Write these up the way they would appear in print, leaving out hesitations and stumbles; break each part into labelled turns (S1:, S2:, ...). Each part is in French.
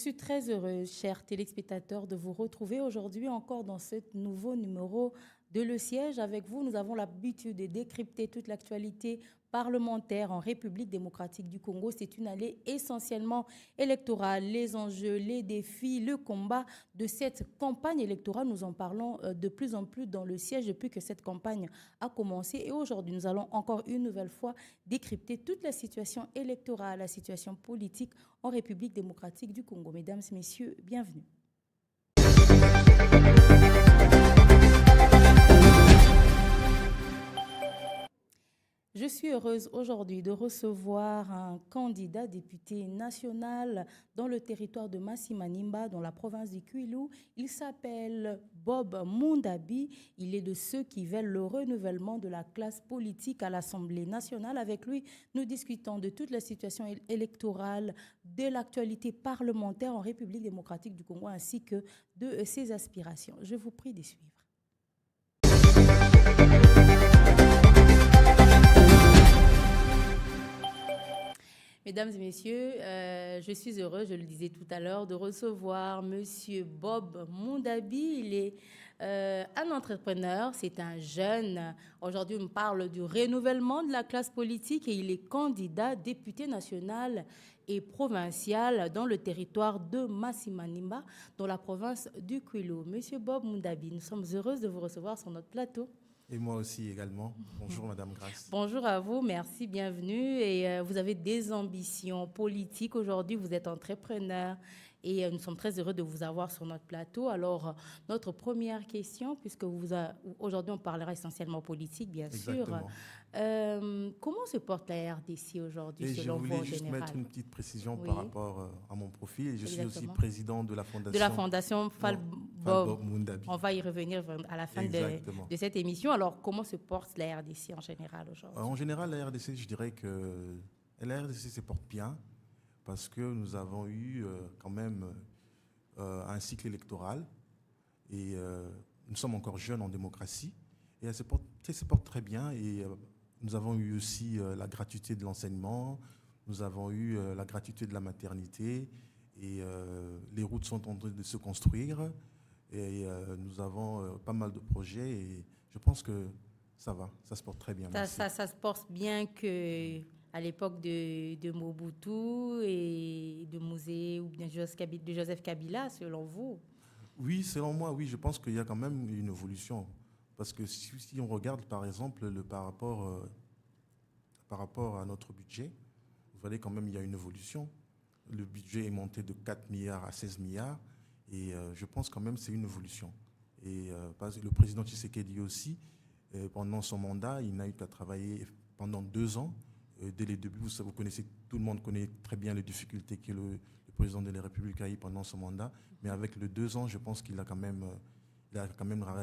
S1: suis très heureuse, chers téléspectateurs, de vous retrouver aujourd'hui encore dans ce nouveau numéro de Le Siège. Avec vous, nous avons l'habitude de décrypter toute l'actualité parlementaire en République démocratique du Congo. C'est une année essentiellement électorale. Les enjeux, les défis, le combat de cette campagne électorale, nous en parlons de plus en plus dans Le Siège depuis que cette campagne a commencé. Et aujourd'hui, nous allons encore une nouvelle fois décrypter toute la situation électorale, la situation politique en République démocratique du Congo. Mesdames et messieurs, bienvenue. Je suis heureuse aujourd'hui de recevoir un candidat député national dans le territoire de Massi-Manimba, dans la province du Kwilu. Il s'appelle Bob Mundabi. Il est de ceux qui veulent le renouvellement de la classe politique à l'Assemblée nationale. Avec lui, nous discutons de toute la situation électorale, de l'actualité parlementaire en République démocratique du Congo, ainsi que de ses aspirations. Je vous prie de suivre. Mesdames et messieurs, je suis heureuse, je le disais tout à l'heure, de recevoir Monsieur Bob Mundabi. Il est un entrepreneur, c'est un jeune. Aujourd'hui, on parle du renouvellement de la classe politique et il est candidat député national et provincial dans le territoire de Massi-Manimba, dans la province du Kwilu. Monsieur Bob Mundabi, nous sommes heureuses de vous recevoir sur notre plateau.
S2: Et moi aussi également. Bonjour Madame Grace.
S1: Bonjour à vous, merci, bienvenue. Et vous avez des ambitions politiques. Aujourd'hui, vous êtes entrepreneur et nous sommes très heureux de vous avoir sur notre plateau. Alors, notre première question, puisque aujourd'hui on parlera essentiellement politique, bien
S2: Exactement.
S1: sûr. Comment se porte la RDC aujourd'hui selon vous en général?
S2: Je voulais juste mettre une petite précision
S1: Oui.
S2: par rapport à mon profil. Je suis aussi
S1: Exactement.
S2: président de la fondation.
S1: De la fondation
S2: Bob Mundabi.
S1: On va y revenir à la fin de cette émission. Alors, comment se porte la RDC en général aujourd'hui?
S2: En général, la RDC, je dirais que la RDC se porte bien parce que nous avons eu quand même un cycle électoral et nous sommes encore jeunes en démocratie et elle se porte très bien et nous avons eu aussi la gratuité de l'enseignement, nous avons eu la gratuité de la maternité et les routes sont en train de se construire et nous avons pas mal de projets et je pense que ça va, ça se porte très bien.
S1: Ça se porte bien qu'à l'époque de Mobutu et de Mouzé ou bien de Joseph Kabila, selon vous?
S2: Oui, selon moi, oui, je pense qu'il y a quand même une évolution. Parce que si on regarde, par exemple, par rapport à notre budget, vous voyez quand même il y a une évolution. Le budget est monté de 4 milliards à 16 milliards et je pense quand même que c'est une évolution. Et le président Tshisekedi aussi, pendant son mandat, il n'a eu qu'à travailler pendant 2 ans. Dès les débuts, vous connaissez, tout le monde connaît très bien les difficultés que le président de la République a eues pendant son mandat. Mais avec les 2 ans, je pense qu'il a quand même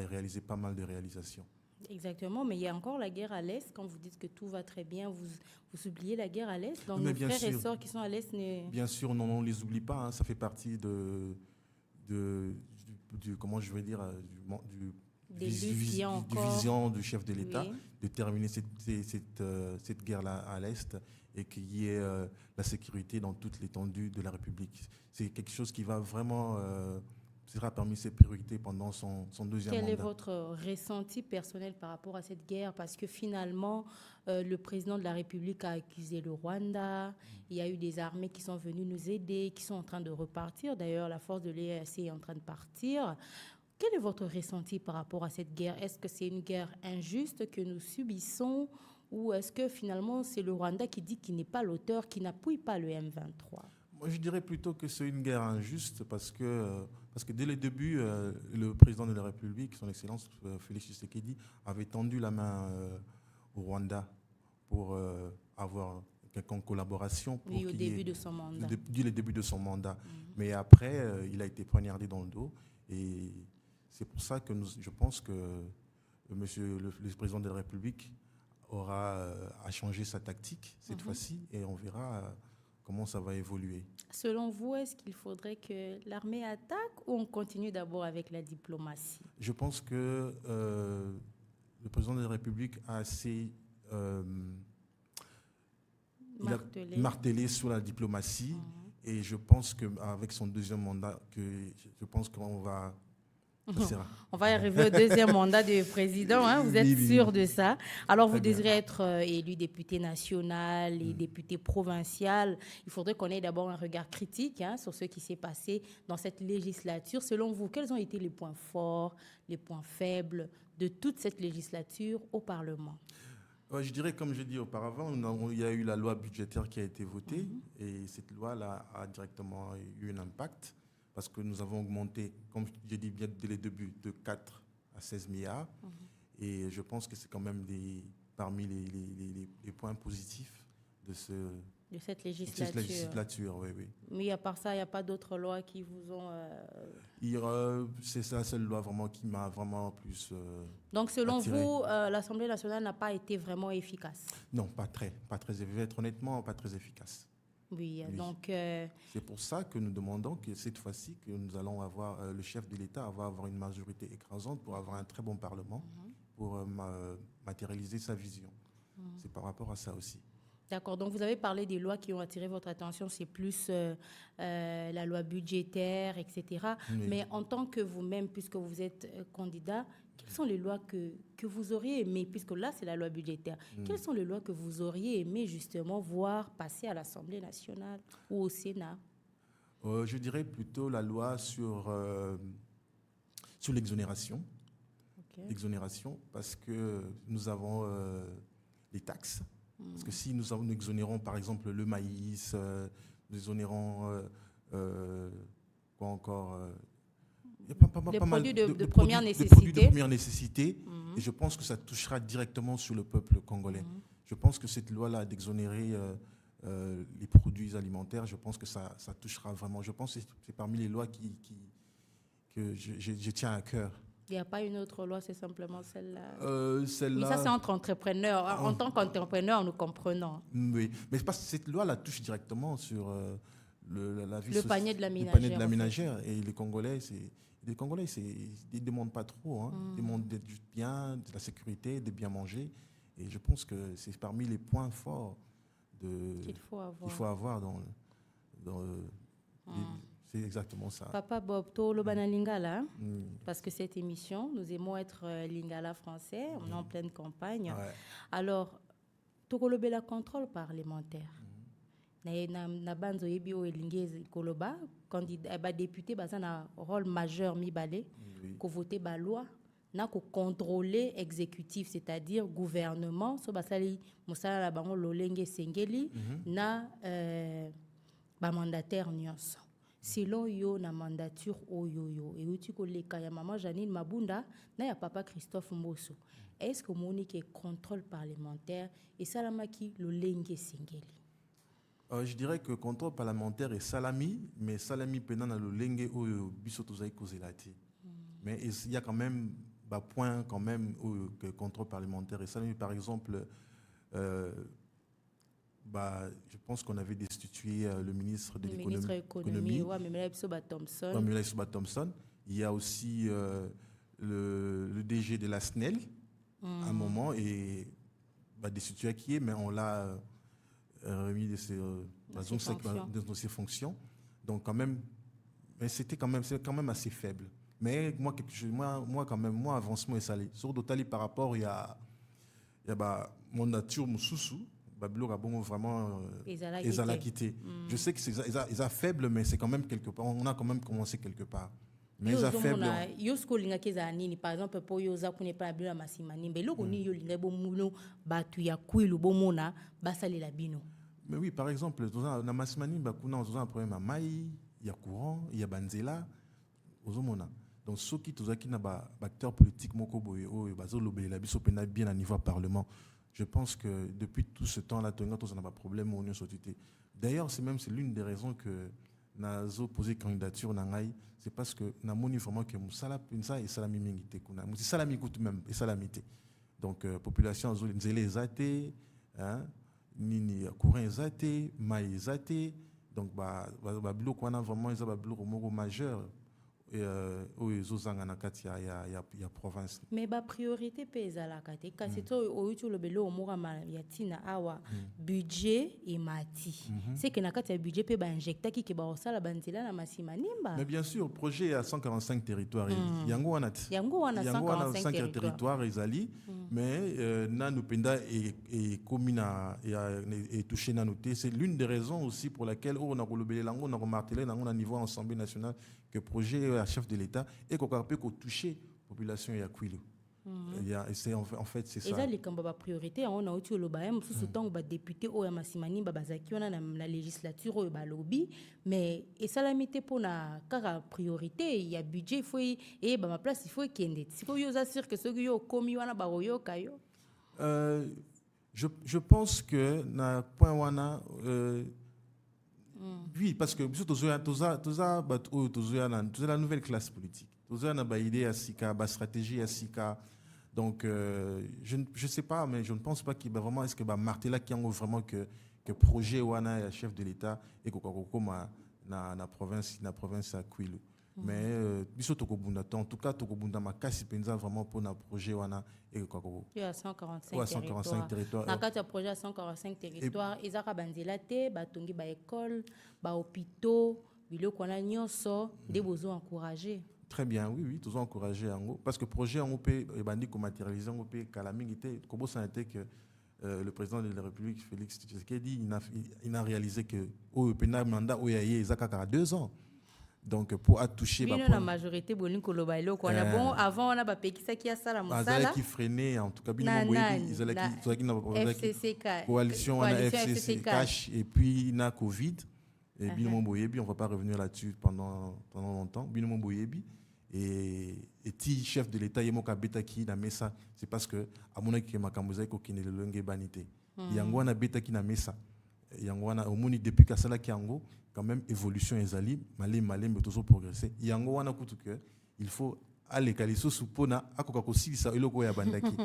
S2: réalisé pas mal de réalisations.
S1: Exactement, mais il y a encore la guerre à l'Est. Quand vous dites que tout va très bien, vous oubliez la guerre à l'Est. Donc nos frères et sœurs qui sont à l'Est...
S2: Bien sûr, non, on ne les oublie pas. Ça fait partie comment je vais dire, du vision du chef de l'État, oui, de terminer cette guerre-là à l'Est et qu'il y ait la sécurité dans toute l'étendue de la République. C'est quelque chose qui va vraiment... sera parmi ses priorités pendant son deuxième mandat.
S1: Quel est votre ressenti personnel par rapport à cette guerre? Parce que finalement, le président de la République a accusé le Rwanda. Il y a eu des armées qui sont venues nous aider, qui sont en train de repartir. D'ailleurs, la force de l'EAC est en train de partir. Quel est votre ressenti par rapport à cette guerre? Est-ce que c'est une guerre injuste que nous subissons ou est-ce que finalement c'est le Rwanda qui dit qu'il n'est pas l'auteur, qui n'appuie pas le M23?
S2: Moi, je dirais plutôt que c'est une guerre injuste parce que dès le début, le président de la République, son Excellence Félix Tshisekedi, avait tendu la main au Rwanda pour avoir quelconque collaboration.
S1: Oui, au début de son mandat.
S2: Dès le début de son mandat. Mais après, il a été poignardé dans le dos. Et c'est pour ça que je pense que le président de la République aura à changer sa tactique cette fois-ci et on verra comment ça va évoluer.
S1: Selon vous, est-ce qu'il faudrait que l'armée attaque ou on continue d'abord avec la diplomatie?
S2: Je pense que le président de la République a assez martelé sur la diplomatie Et je pense qu'avec son deuxième mandat, je pense qu'on va...
S1: On va y arriver au deuxième mandat de président, hein, vous êtes
S2: Oui, oui,
S1: sûr
S2: oui.
S1: de ça. Alors, vous
S2: Très bien.
S1: désirez être élu député national et député provincial. Il faudrait qu'on ait d'abord un regard critique, hein, sur ce qui s'est passé dans cette législature. Selon vous, quels ont été les points forts, les points faibles de toute cette législature au Parlement?
S2: Ouais, je dirais, comme je dis auparavant, il y a eu la loi budgétaire qui a été votée et cette loi-là a directement eu un impact parce que nous avons augmenté, comme j'ai dit bien dès le début, de 4 à 16 milliards. Et je pense que c'est quand même parmi les points positifs de
S1: De cette
S2: cette
S1: législature.
S2: législature. Oui, oui.
S1: Mais à part ça, il n'y a pas d'autres lois qui vous ont...
S2: C'est la seule loi vraiment qui m'a vraiment plus
S1: Donc, selon
S2: attiré.
S1: vous, l'Assemblée nationale n'a pas été vraiment efficace?
S2: Non, pas très. Je vais être honnêtement, pas très efficace.
S1: Oui,
S2: Oui.
S1: donc...
S2: C'est pour ça que nous demandons que cette fois-ci, que nous allons avoir, le chef de l'État va avoir une majorité écrasante pour avoir un très bon Parlement, pour matérialiser sa vision. C'est par rapport à ça aussi.
S1: D'accord, donc vous avez parlé des lois qui ont attiré votre attention, c'est plus la loi budgétaire, etc.
S2: Oui.
S1: Mais en tant que vous-même, puisque vous êtes candidat, quelles sont les lois que vous auriez aimé, puisque là c'est la loi budgétaire, quelles sont les lois que vous auriez aimé justement voir passer à l'Assemblée nationale ou au Sénat?
S2: Je dirais plutôt la loi sur l'exonération.
S1: Okay.
S2: L'exonération, parce que nous avons les taxes. Parce que si nous exonérons par exemple le maïs, nous exonérons quoi encore il y a
S1: les produits de
S2: première
S1: nécessité.
S2: Des produits de première nécessité. Et je pense que ça touchera directement sur le peuple congolais. Je pense que cette loi-là d'exonérer les produits alimentaires, je pense que ça touchera vraiment. Je pense que c'est parmi les lois que je tiens à cœur.
S1: Il n'y a pas une autre loi, c'est simplement celle-là.
S2: Celle-là.
S1: Mais ça, c'est entre entrepreneurs. En tant qu'entrepreneur, nous comprenons.
S2: Oui, mais parce que cette loi la touche directement sur la vie
S1: le panier de la ménagère.
S2: Le panier de la ménagère. Et les Congolais, ils ne demandent pas trop. Ils demandent d'être bien, de la sécurité, de bien manger. Et je pense que c'est parmi les points forts qu'il faut avoir dans c'est exactement ça.
S1: Papa Bob, to lo bana lingala, parce que cette émission, nous aimons être lingala français, on est en pleine campagne.
S2: Ouais.
S1: Alors, tokolobe la contrôle parlementaire. Na banzo yebi o elingé koloba, candidat député baza na rôle majeur mi balé, ko voter ba loi, na ko contrôler exécutif, c'est-à-dire gouvernement, so basali musala la bango lolenge sengeli na ba mandataire nyonso. Selon yo na mandature oyoyo et uti ko leka ya maman Janine Mabunda na ya papa Christophe Mbosso, est-ce que monique contrôle parlementaire et salamaki lolenge sengeli?
S2: Je dirais que le contrôle parlementaire est salami, mais salami pendant le lenge oyo biso tozai kozelati. Mais il y a quand même des points quand même que le contrôle parlementaire est salami. Par exemple, je pense qu'on avait destitué le ministre de l'économie. Thompson. Il y a aussi le DG de la SNEL à un moment et destitué qui est, mais on l'a remis de ses fonctions. Donc quand même, mais c'est quand même assez faible. Mais moi quand même, moi avancement est salé. Sur d'autres par rapport, il y a mon nature Moussoussou. Vraiment quitté. Je sais que c'est faible, mais c'est quand même quelque part. On a quand même commencé quelque part. Mais ils faible.
S1: Par exemple, pour yoza qu'on n'est pas bien
S2: mais oui, par exemple, dans Massimani, on a un problème à Maï, il y a courant, il y a Banzela, donc ceux qui sont acteurs politiques, bien à niveau parlement. Je pense que depuis tout ce temps-là, on n'a pas de problème au D'ailleurs, c'est l'une des raisons que nous posé candidature, c'est parce que nous avons vraiment que Moussa et Salami Mingite. Moussa Salami coûte même et Salamité. Donc, population, nous les athées, Nini courant athées, maïs athées. Donc, on a vraiment un bloc majeur ezozanga na kati ya province.
S1: Mais ba priorité pe ezalaka te kasi to oyuti olobelo omokama ya ntina awa budget emati c'est que na kati ya budget pe bainjectaki ke baosala banzela na masima nimba.
S2: Mais bien sûr, projet à 145 territoires yango wana
S1: 145
S2: territoires ezali mais nanu penda et commune et touché nanu te. C'est l'une des raisons aussi pour laquelle on a kolobele lango na remartelé nango na niveau Assemblée nationale que projet à chef de l'État et qu'on peut toucher population ya Kwilu. En fait c'est ça.
S1: Et ça les kamba ba priorité on a outi oloba ya mususu tango ba député o ya masimani ba bazaki wana na législature o ba lobby mais et salamité pour na kaka priorité il y a budget il faut et ba ma place il faut kende. Il faut yo assurer que ceux qui yo komi wana ba royo kayo.
S2: Je pense que na point wana oui, parce que la nouvelle classe politique. Tous a une idée à Sika, une stratégie à Sika. Donc, je ne sais pas, mais je ne pense pas qu'il y a vraiment, est-ce que Martela qui a vraiment que projet Wana est chef de l'État et que na province à Kwilu. Mais en tout cas Tokobunda makasi penza vraiment pour un projet wana et quoi
S1: il y a 145 territoires na kati ya projet à 145 territoires ezaka banzela te batongi ba école ba hôpitaux biloko na nyonso de besoin encourager.
S2: Très bien, oui, tous encourager yango parce que projet yango pe bandi ko matérialiser yango pe kala mingi te kobo ça été que le président de la République Félix Tshisekedi il n'a réalisé que au pena mandat oyaye ezaka 2 ans. Donc pour toucher
S1: la majorité bon avant on a ba pekisa qui a sala musala
S2: qui freinait en tout cas bino boyebi ils coalition on a FCC cash et puis na Covid et bino boyebi on va pas revenir là-dessus pendant longtemps bino boyebi et ti chef de l'état yemoka betaki na mesa c'est parce que amona ki makambuza ko kinele longe banité yango na betaki na mesa yango wana omoni depuis ka sala ki yango quand même évolution ezali malé mais toujours progresser yango wana kutu que il faut aller kaliso supona akoka kosilisa eloko ya bandaki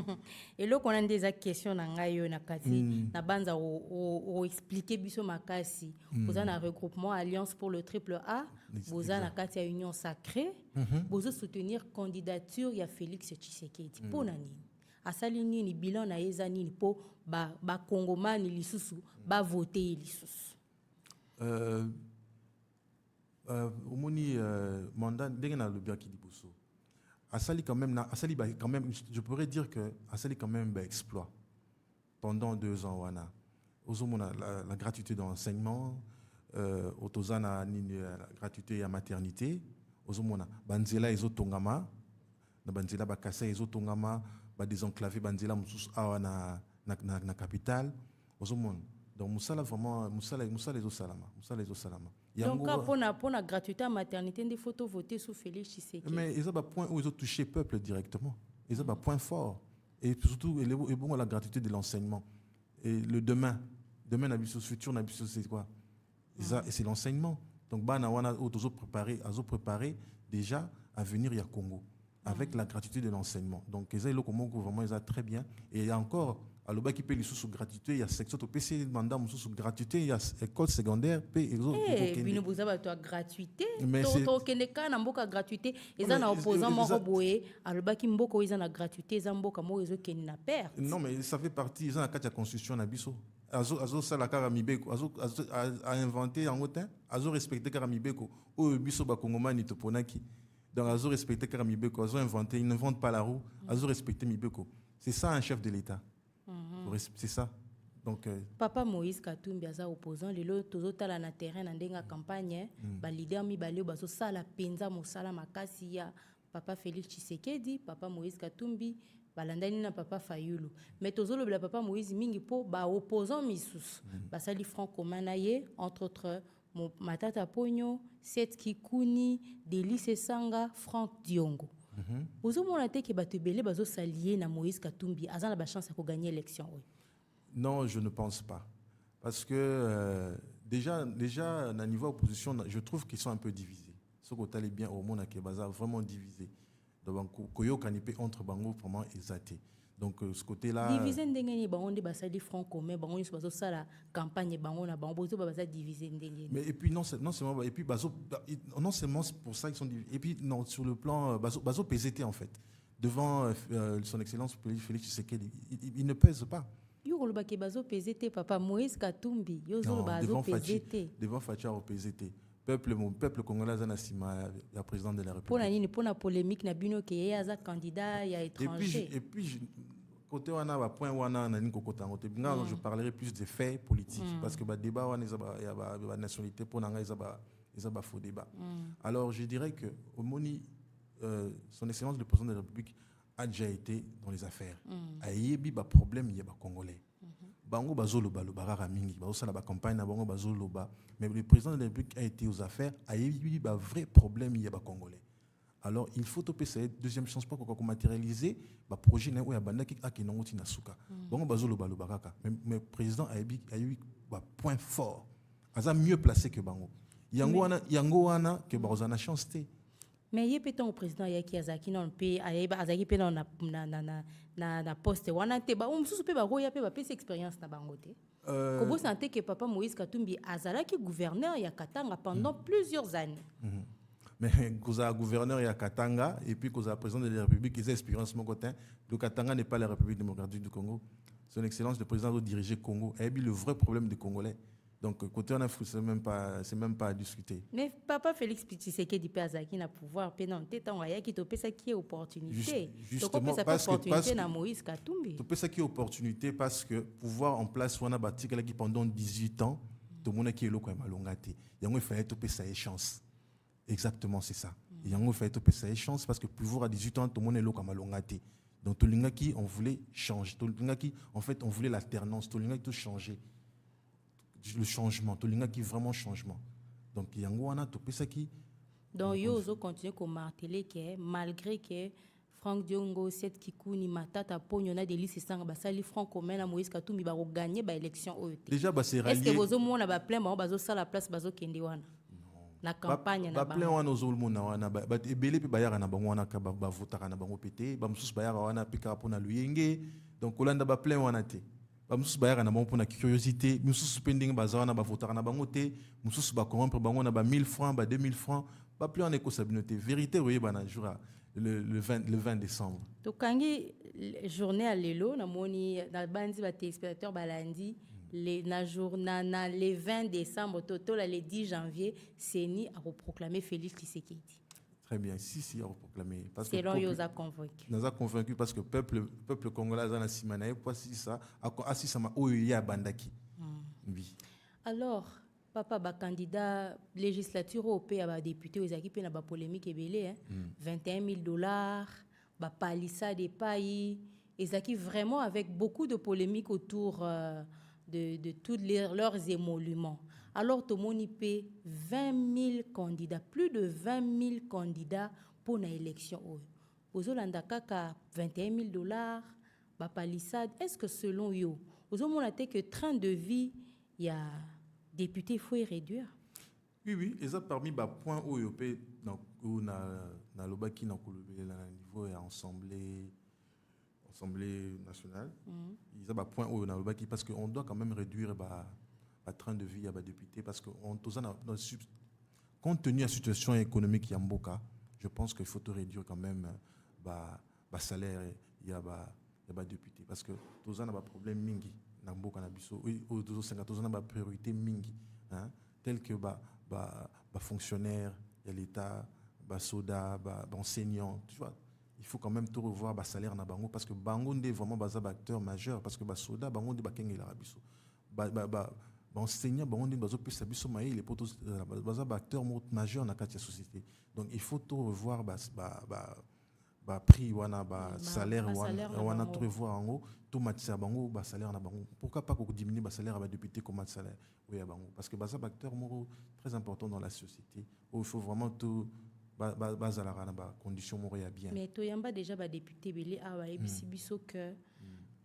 S1: eloko na ndeza question na ngai yo na kati na banza o expliquer biso makasi boza na regroupement alliance pour le triple A boza na kati ya union sacrée bozo soutenir candidature ya Félix Tshisekedi pona nini asali nini bilan na eza nini po ba kongomani lisusu ba voter lisusu
S2: omoni mandat ndenge na lobi ki liboso asali quand même je pourrais dire que asali quand même exploit pendant 2 ans wana ozomona la gratuité d'enseignement otozana nini la gratuité ya maternité ozomona banzela ezotongama na banzela bakasa ezotongama ba désenclaver banzela mususu awa na capitale ozomona. Donc musala vraiment musala ezosalama
S1: donc pour la gratuité à maternité des photos voter sous Félix Tshisekedi
S2: mais ils ont un point où ils ont touché le peuple directement ils ont un point fort et surtout et bon la gratuité de l'enseignement et le demain na biso futur na biso c'est quoi c'est l'enseignement donc bana wana auto préparer déjà à venir ya Congo avec la gratuité de l'enseignement donc ils ont vraiment ils ont très bien et il y a encore aloba qui paye les sous gratuité il y a section to PC mandat sous gratuité il y a école secondaire paye
S1: bino bozaba to gratuité to keneka na mboka gratuité eza na opposant moko boye aloba ki mboko eza na gratuité eza mboka mo ezo ken na perte
S2: non mais ça fait partie eza na kati ya constitution na biso azo sala kara mibeko azo a inventé en autant azo respecter kara mibeko o biso ba kongomani to ponaki donc azo respecter kara mibeko azo inventé il n'invente pas la roue azo respecter mibeko c'est ça un chef de l'État. C'est ça. Donc
S1: Papa Moïse Katumbi aza opposant lelo tozotala na terrain na ndenga campagne ba leader mibale bazo sala penza mosala makasi ya Papa Félix Tshisekedi Papa Moïse Katumbi balandani na Papa Fayulu mais tozolobela Papa Moïse mingi po ba opposant misusu basali front commun na ye entre autres Matata Ponyo Seth Kikuni Delice Sanga Franck Diongo. Ozomona te ke bato belé bazo s'allier na Moïse Katumbi azana ba chance à gagner l'élection.
S2: Non, je ne pense pas parce que déjà na niveau opposition je trouve qu'ils sont un peu divisés. Ce que tu bien au monde ke baza vraiment divisé. Donc koyo kanipé entre bango vraiment exaté. Donc, ce côté-là...
S1: Diviser ndengeni bango ndi basali front commun bango nyonso bazosala campagne bango na bango bozo baza diviser ndengeni.
S2: Mais et puis non seulement et puis non seulement c'est pour ça qu'ils sont divisés, et puis non sur le plan bazo PZT en fait devant son excellence Félix Tshisekedi il ne pèse pas.
S1: Yo koloba ke bazo PZT papa Moïse Katumbi yo zo bazo PZT
S2: devant Facha au PZT. Peuple congolais na sima ya président de la République.
S1: Pour nini pour na polémique na bino ke yaza candidat ya étranger.
S2: Et puis côté wana ba point wana na niko kotangote binga je parlerai plus des faits politiques parce que ba débat wana ya ba nationalité pour nanga ils ba faux débat. Alors je dirais que au moni son excellence le président de la République a déjà été dans les affaires. Ayebi ba problème ya ba congolais. Bango bazoloba loba mingi bazosala ba campagne na bango bazoloba mais le président de la République a été aux affaires ayebi ba vrai problème ya ba congolais. Alors il faut topé cette deuxième chance pour qu'on matérialiser ba projet na ya banda ki akinongo tina suka bango bazoloba loba kaka mais président ayebi ba point fort aza mieux placé que bango yango wana que bazana chance té.
S1: Mais il y a un président qui azaki non pe azaki pe na poste wana te ba mususu pe ba roya pe ba pe expérience na bangote. Kobo santé que papa Moïse Katumbi azalaki gouverneur ya Katanga pendant plusieurs années.
S2: Mais causa gouverneur ya Katanga et puis causa président de la République ils expérience mon côté le Katanga n'est pas la République démocratique du Congo. Son excellence le président doit diriger Congo et le vrai problème des Congolais. Donc côté en Afrique c'est même pas à discuter.
S1: Mais papa Félix Tshisekedi pe azaki na pouvoir pe non te tant ya ki to pesa ki opportunité.
S2: Justement
S1: parce que na Moïse Katumbi.
S2: To pesa ki opportunité parce que pouvoir en place wana batika qui pendant 18 ans tout le monde qui est loko malongate. Yango il fallait to pesa chance. Exactement c'est ça. Yango il fallait to pesa chance parce que pouvoir à 18 ans tout le monde est loko malongate. Donc tout le qui on voulait changer. Tout le qui en fait on voulait l'alternance, tout le qui tout changer. Le changement, tout le monde qui vraiment changement. Donc il y a un peu ça qui.
S1: Donc yo continue à marteler que malgré que Franck Diongo cette Kikouni matata pogno na des listes sans basali Franck commun na Moïse Katumbi ba gagner ba élection.
S2: Déjà ba c'est rallié.
S1: Est-ce que vous mona ba plein ba bazo sala place bazo kende wana? Na campagne na
S2: ba plein wana ozolmona wana ba ebele pe ba yara na bango wana ka ba votaka na bango pété ba mususu ba yara wana pika pona luyenge donc olanda ba plein wana te. Mususu bayaka na bango pour la curiosité, mususu pending bazara na ba votaka na bango te, mususu ba corrompre bango na ba 1000 francs, ba 2000 francs, pas plus en éco-sabinoté. Vérité oui ba na jour le 20 décembre.
S1: To kangi journée à lelo na moni na bandi ba téléspectateurs balandi les na journée na le 20 décembre total le 10 janvier CENI a proclamé Félix Tshisekedi.
S2: Très bien, si, on proclamé.
S1: Parce que nous a convaincu.
S2: Nous a convaincu parce que peuple congolais a na simanae pour ça, assisa ma oya bandaki. Oui.
S1: Alors, papa ba candidat législature européenne ba député aux équipes na ba polémique ebelé $21,000 ba palissade des pays ezaki vraiment avec beaucoup de polémiques autour de tous leurs émoluments. Alors, tout le monde peut 20 000 candidats, plus de 20 000 candidats pour l'élection. Vous avez $21,000, ba palissade. Est-ce que selon vous, vous avez que train de vie, il y a député, il faut y réduire?
S2: Oui, et ça parmi les points où il y a le niveau de l'Assemblée nationale. Il y a des points où il y a parce qu'on doit quand même réduire à train de vie à député parce que compte tenu de la situation économique Yamboka, je pense qu'il faut réduire quand même le salaire il y a député parce que tous on a des problèmes mingi Yamboka na biso oui tous on a des priorités mingi tels que fonctionnaires il y a l'état soda enseignants tu vois il faut quand même tout revoir le salaire na bango parce que bango est vraiment un acteur majeur parce que soda bango est bakengela biso enseignants bango bazo pesa biso maï les potos baza acteur majeur na kati ya société donc il faut tout revoir prix wana salaire wana tout revoir en tout matisa bango salaire na bango pourquoi pas ko diminuer salaire à député comme salaire oui bango parce que baza acteur très important dans la société où il faut vraiment tout bazalara na condition moria bien
S1: mais to yamba déjà député belé awa ebisi biso que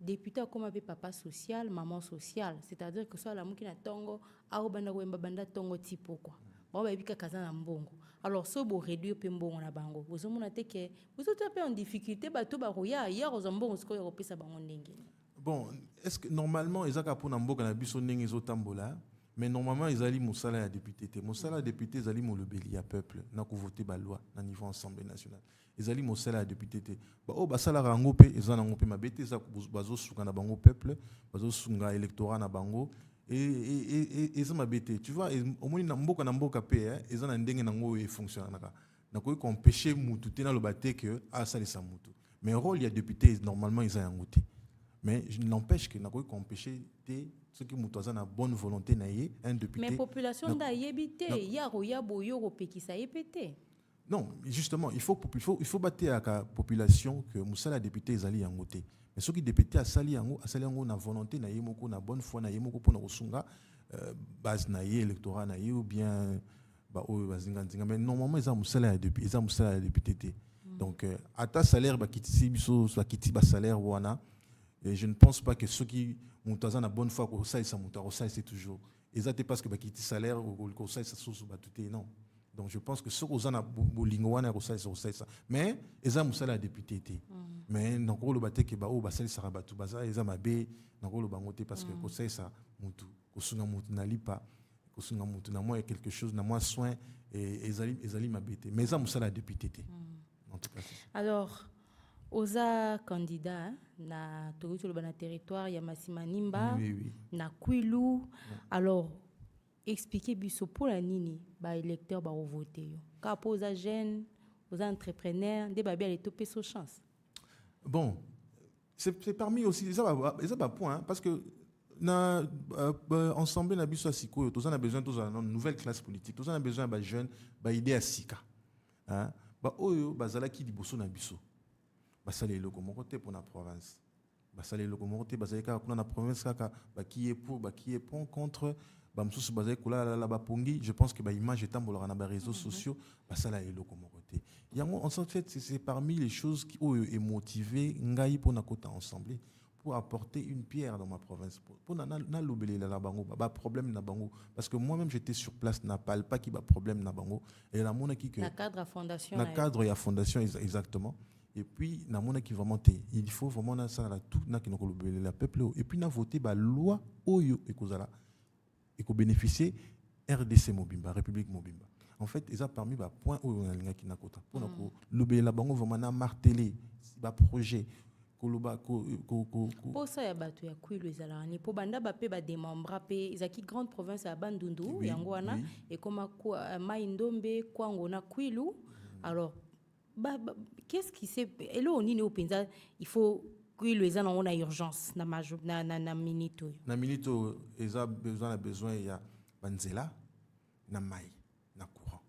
S1: député comme avec papa social, maman social, c'est-à-dire que soit la mouki na tongo, au banda wemba banda tongo tipo quoi. Bon ba bika kazana mbongo. Alors, si vous réduire pembo na bango, vous avez que vous êtes en difficulté, bato baroya hier aux ambons ce que européen ça bango ndenge.
S2: Bon, est-ce que normalement ils ont pour namboka na biso ndenge ezotambola, mais normalement ils allaient mosala ya député. Mosala ya député ils allaient molobeli ya peuple na ko voter ba loi na niveau assemblée nationale. Ils allaient mosala ya député. Ba o basala rango pe ezana ngope mabete za bazo suka na bango peuple, bazo sunga électorat na bango. Et ça m'a bêté. Tu vois, au moins, na mboka pe, ils ont un dingue nango et fonctionne. Na ko qu'on pêcher mutu, tena le baté que ça les mutu. Mais rôle il y a député normalement ils ont un goûté. Mais je n'empêche que na ko qu'on pêcher ceux qui mutu na bonne volonté na yé un député.
S1: Mais population da yebité, ya roya boyo ropé qui ça yépété.
S2: Non, justement, il faut battre à la population que musala député ils allaient en goûter. Mais ceux qui députés à sali yango na volonté na yemoko na bonne foi na yemoko pour na osunga base na yé électorat na yé ou bien ba o bazinga nzinga, mais normalement ils ont musala député. Donc à ta salaire ba kitisi biso ba kiti ba salaire wana, et je ne pense pas que ceux qui montaza na bonne foi ko ça c'est toujours exactement parce que ba kiti salaire ko ça sous ba tuté non. Donc je pense que ceux qui ont bolingo wana ko ça mais ils ont musala député. Mais dans le baté que bao basali sarabatu baza eza mabe dans le bangote parce que conseil ça mutu kosunga mutu na lipa kosunga mutu na moi quelque chose na moi soin et ezali mabete mais ça musala député en tout cas.
S1: Alors oza candidat na toruto le territoire ya Masimanimba na Kwilu. Alors expliquez biso pour la nini ba électeur ba voter yo ka posa jeune aux entrepreneurs des babia les topé so chance.
S2: Bon, c'est parmi aussi ça va point parce que na ensemble na biso siko tous on a besoin d'une nouvelle classe politique, tous on a besoin ba jeunes ba idée à sika hein ba oyo bazala ki liboso na biso ba sala eloko moko te pour la province ba sala eloko moko te bazala ka kuna na province kaka ba qui est pour ba qui est contre ba msusu bazala kula la ba pongi. Je pense que ba image etambolera na ba réseaux sociaux ba sala eloko moko te. En fait, c'est parmi les choses qui ont motivé Ngaï pour na kota ensemble pour apporter une pierre dans ma province pour na lobele la bango ba problème na bango parce que moi-même j'étais sur place n'a pas qui ba problème na bango et la mona qui que
S1: na cadre à fondation
S2: na cadre ya fondation exactement et puis na mona qui vraiment il faut vraiment na ça la tout na qui no lobele la peuple et puis na voter ba loi oyo ekozala et ko bénéficier RDC Mobimba République Mobimba. En fait, ils ont parmi les points où on a qui n'a pas. Pour le la bango vraiment marteler ba projet koloba
S1: pour ça ya batu ya Kwilu ezala ni pour banda ba pe ba démembra pe ezaki grande province ya Bandundu yango wana et comme Mai-Ndombe Kwango na Kwilu. Alors qu'est-ce qui s'est elo nini openza il faut Kwilu ezana on a urgence na minito
S2: na minito eza besoin ya banzela na mai na courant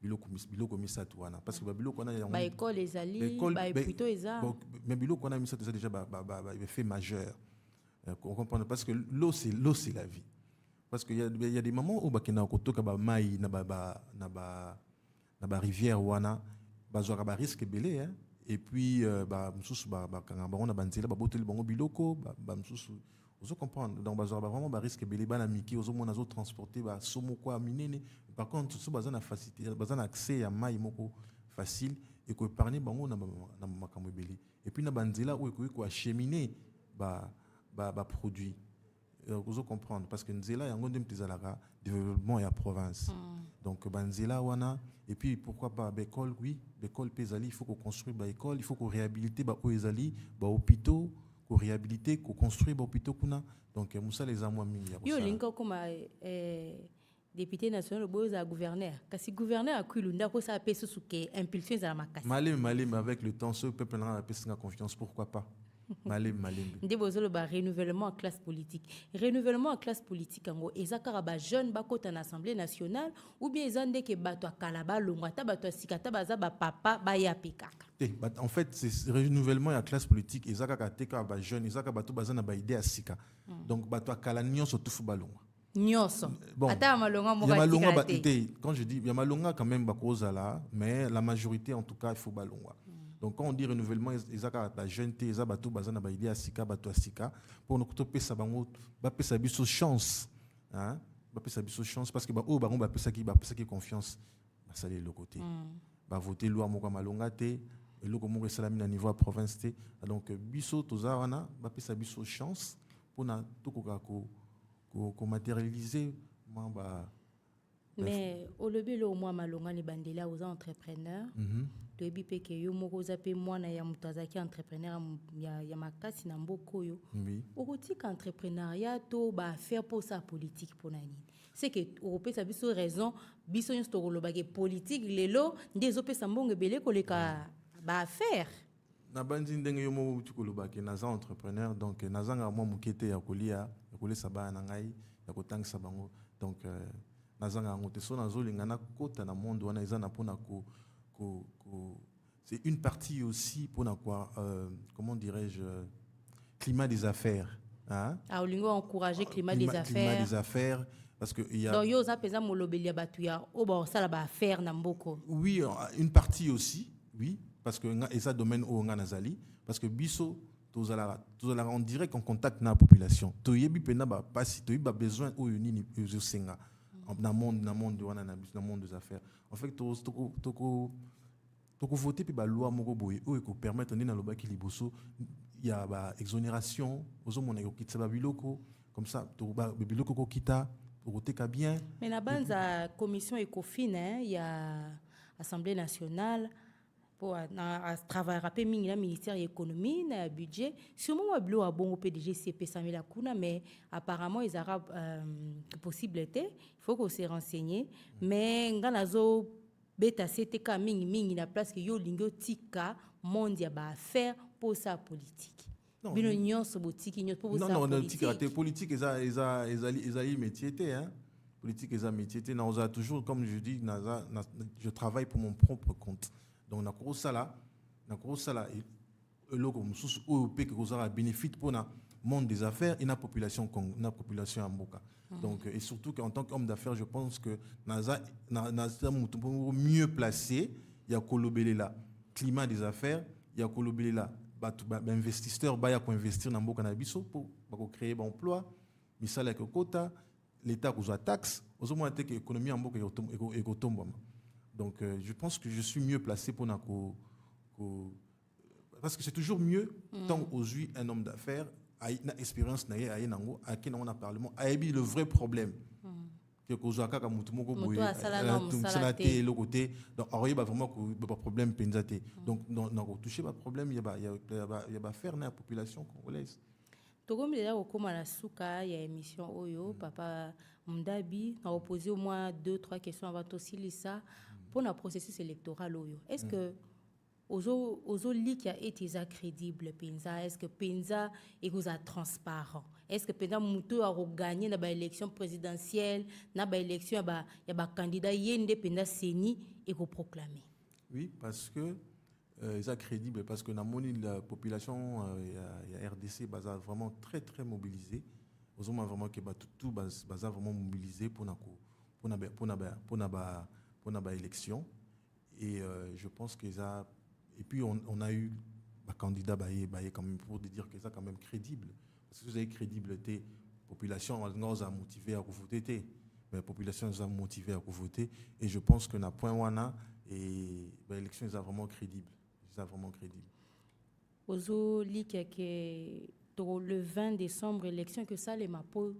S2: biloko misatu wana parce que biloko wana ya
S1: ba école ezali ba plutôt eza
S2: mais biloko wana misatu déjà ba fait majeur on comprend parce que l'eau c'est la vie parce que il y a des moments où bakena kotoka ba mai na ba rivière wana bazwaka ba risque belé hein et puis ba msusu ba kanga bango na banzela ba boteli bango biloko ba msusu vous comprenez donc bazwa vraiment ba risque belé ba na miki ozo mona zo transporter ba somo kwa minene. Par contre tout bazana facilité bazana accès à mai moko facile et ko épargner bango na makambo belé et puis na banzela où ko acheminer ba produit vous comprendre parce que nzela yango ndem tezalaka développement ya province donc banzela wana et puis pourquoi pas l'école l'école pezali il faut qu'on construise ba école il faut qu'on réhabiliter ba oezali ba hôpitaux ko réhabiliter ko construire ba hôpitaux kuna donc musa les amwa mingi ya
S1: yo linka comme député national boza gouverneur kasi gouverneur a Kwilu ndako sa pesa suke impulsion za makasi
S2: malem avec le temps ce peuple n'a pas confiance pourquoi pas malem
S1: ndebozolo ba renouvellement en classe politique ngo ezakara ba jeune bakota na assemblée nationale ou bien ezande ke bato akalaba longwa ta bato sikata baza ba papa ba ya pikaka
S2: en fait c'est renouvellement en classe politique ezakaka teka ba jeune ezaka bato baza na ba idée asika donc bato akala nyonso tufu balongwa
S1: nyonso
S2: bon,
S1: ata malonga mo
S2: quand je dis il y a malonga quand même ba cause là mais la majorité en tout cas il faut balongwa. Donc quand on dit renouvellement ezaka ba jeune te eza bato bazana ba idée asika bato asika pour nous to pesa bango ba pesa biso chance hein ba pesa biso chance parce que ba o bango ba pesa ki confiance basali le côté ba voter loi moko malonga te eloko moko esalami na niveau ya province te. Donc biso toza wana bapesa biso chance mpona tokoka ko matérialiser ba.
S1: Mais au lobby le moi malonga ni bandela aux entrepreneurs to ebi pe ke yo moko za pe mwana ya mutazaki entrepreneur ya makasi na mboko yo okotika entrepreneuriat to ba faire pour sa politique pour nani c'est que européen ça biso raison biso nyos to koloba ke politique lelo ndezo pesa mbongo belé koleka ba faire
S2: na bandi ndenge yo moko tukoloba ke naza entrepreneur donc nazanga mwa mukete ya kolia ya kolesa ba na ngai ya kotangisa bango donc nazanga ngote so nazolinga na kota na monde wana eza na pona c'est une partie aussi pona quoi comment dirais-je climat des affaires hein
S1: olingo encourager climat des
S2: affaires parce que il y a
S1: donc yo za pesa molobeli ya batu ya ba sala ba affaire na mboko
S2: oui une partie aussi oui parce que eza domaine o nga nazali parce que biso tozala en direct en contact na population to yebi pena ba pasi to yebi ba besoin o nini yo senga dans le monde des affaires. En fait, toko voter puis ba loi moko boye o ko permettre ndina loba ki liboso il y a ba exonération ozo mona yo kitsa ba biloko comme ça to ba biloko ko kita okoteka bien.
S1: Mais na banza commission Ecofin il y a Assemblée nationale pour travailler rapide le ministère de l'économie na budget sûrement moi blo a bon au PDG CP Samuel Akuna mais apparemment ils arabes possibilité il faut qu'on se renseigne mais nganazo beta CTK mingi na place que yo lingo tika monde ya ba faire pour sa politique bino nyonso botiki nyonso pour sa
S2: politique ezali métier te hein politique ezali métier te na oza toujours comme je dis je travaille pour mon propre compte. Donc na ko sala eloko mususu o pe ke kozara bénéfice pour na monde des affaires et na population en mboka. Donc et surtout qu'en tant qu'homme d'affaires je pense que naza mieux placé ya kolobelela climat des affaires ya kolobelela ba investisseurs ba ya ko investir na mboka na biso pour ba ko créer ba emploi misala ke kota l'état ko taxe ozo mo te que économie en mboka e tomba. Donc je pense que je suis mieux placé pour parce que c'est toujours mieux tant aujourd'hui un homme d'affaires a une expérience na ya nango a qui dans le parlement a eu le vrai problème que kozaka ka mutu moko boye sala te le côté donc il y a vraiment pas problème penzate donc na ko toucher pas problème il y a faire na population congolaise.
S1: Tokomelela okoma na suka ya émission oyo papa Mdabi a posé au moins 2-3 questions avant aussi lisa pour le processus électoral oyo est-ce que ozo lik ya été crédible penza est-ce que penza est transparent est-ce que penza muto a gagné na ba élection présidentielle na ba élection ya ba candidat yende penza seni et ko proclamer
S2: oui parce que est crédible parce que na moni la population ya RDC baza vraiment très très mobilisée ozoma vraiment que tout baza vraiment mobilisé pour na élection et je pense que ça et puis on a eu un candidat quand même pour dire que ça quand même crédible parce que vous avez crédibilité population nous a motivé à voter mais population nous a motivé à voter et je pense que na point wana et l'élection est vraiment crédible
S1: ozo lika ke to le 20 décembre élection que ça les mapo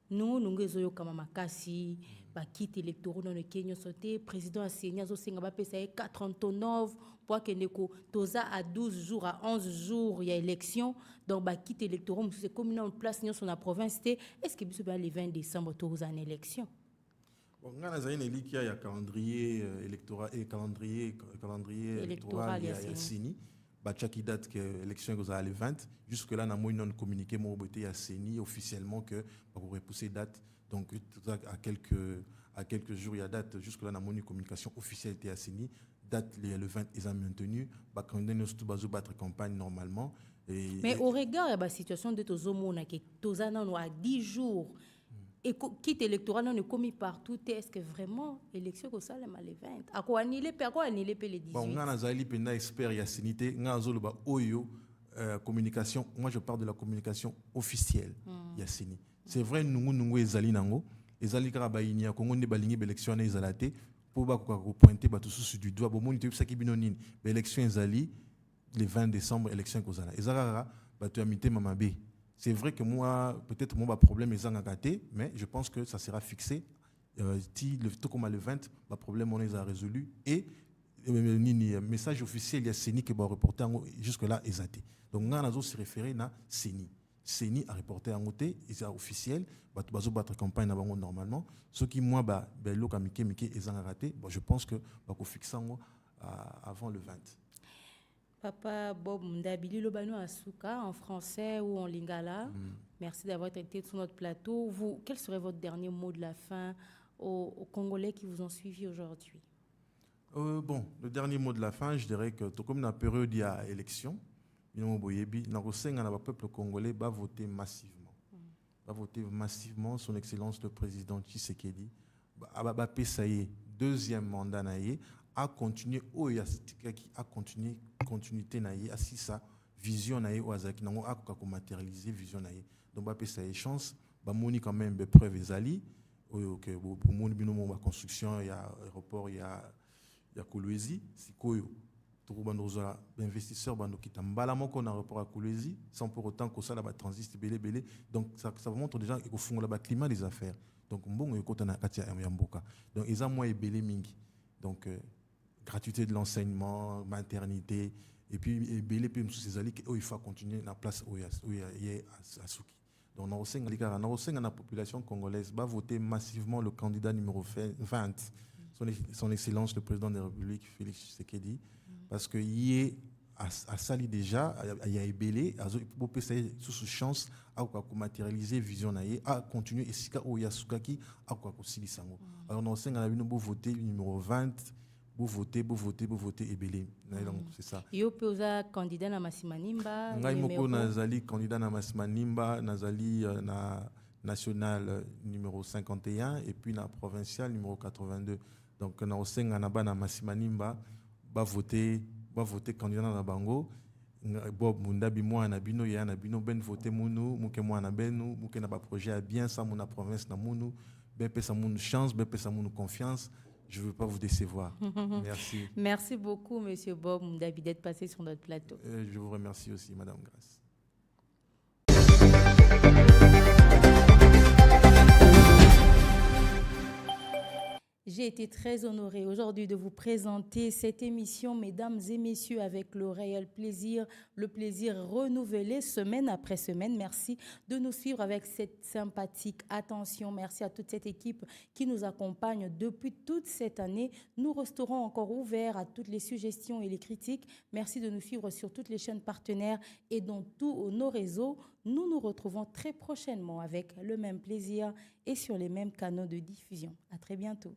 S1: nous ngezoyo kama makasi ba kit électoraux dans le Kenya sauté président a signé zo singa ba pesa 439 pour que neko toza à 12 jours à 11 jours il y a élection donc ba kit électoraux c'est comme en place sur la province est-ce que biso ba le 20 décembre to en élection
S2: bon ngana za une likia ya calendrier électoral et calendrier électoral ya sini qui date que l'élection est le 20 jusque là on a non communiqué mon beauté à CENI officiellement que pour repousser date donc à quelques jours il y a date jusque là on a une communication officielle à CENI date le 20 ils ont maintenu bah quand on est tout bazo battre campagne normalement
S1: mais au regard de la situation de tozomo na que tozana à 10 jours et quitte électoral on est commis partout est-ce que vraiment élection que ça le 20 à quoi annuler les 18
S2: bon on a zali penda expert ya sanité ngazo le ba oyo communication moi je parle de la communication officielle ya sini c'est vrai nous ezali nango ezali kara ba inia kongo ne balingi élection na ezalate pour pointer tout sur du doigt bon moniteur ça qui binonine l'élection ezali le 20 décembre élection kozala ezara bato amité mamabe. C'est vrai que moi peut-être mon problème est en gâté mais je pense que ça sera fixé tout comme le 20 le problème on les a résolu et message officiel il y a CENI qui va reporter jusque là exacté. Donc on a se référer na CENI a reporté en côté c'est officiel bazo battre campagne na bango normalement ce qui moi lo kamike ezanga raté bon je pense que ba ko fixer avant le 20.
S1: Papa Bob Ndabili Lobano Asuka en français ou en lingala. Merci d'avoir été sur notre plateau. Vous, quel serait votre dernier mot de la fin aux Congolais qui vous ont suivi aujourd'hui?
S2: Bon, le dernier mot de la fin, je dirais que tout comme dans la période il y a élection, le peuple congolais va voter massivement. Va voter massivement son Excellence le président Tshisekedi. Va payer deuxième mandat à continuer à continuité à si ça vision ou azaki nango a matérialiser vision donc va payer chance va moni quand même des preuves ezali que pour mon bino construction il y a aéroport il y a Kolwezi sikoyo to bandoza investisseurs bando kitambala moko na aéroport à Kolwezi sans pour autant que ça la transit belé donc ça montre déjà qu'il faut la climat des affaires donc mbongo yokota na katia ya mboka donc ils ont moins ebelé mingi donc gratuité de l'enseignement, maternité, et puis il faut continuer la place où il y a à Souki. Donc, la population congolaise va voter massivement le candidat numéro 20, son Excellence le président de la République, Félix Tshisekedi, parce qu'il est à Sali déjà, il y a Ebélé, il faut sous chance à matérialiser vision, à continuer, et si il y a Soukaki, à alors, nous avons voté numéro 20. Vous votez et belé. Donc c'est ça.
S1: Yo posa candidat na Masimanimba.
S2: Ngai moko nazali candidat na Masimanimba, nazali na national numéro 51 et puis na provincial numéro 82. Donc na osenga na ba na Masimanimba ba voter candidat na bango. Bob Mundabi moi na bino ya na bino ben voter munu muke moi na benu muke na ba projet bien ça mon province na munu ben pesa munu chance ben pesa munu confiance. Je ne veux pas vous décevoir. Merci.
S1: Merci beaucoup, Monsieur Bob Ndabi, d'être passé sur notre plateau.
S2: Je vous remercie aussi, Madame Grace.
S1: J'ai été très honorée aujourd'hui de vous présenter cette émission, mesdames et messieurs, avec le réel plaisir, le plaisir renouvelé semaine après semaine. Merci de nous suivre avec cette sympathique attention. Merci à toute cette équipe qui nous accompagne depuis toute cette année. Nous resterons encore ouverts à toutes les suggestions et les critiques. Merci de nous suivre sur toutes les chaînes partenaires et dans tous nos réseaux. Nous nous retrouvons très prochainement avec le même plaisir et sur les mêmes canaux de diffusion. À très bientôt.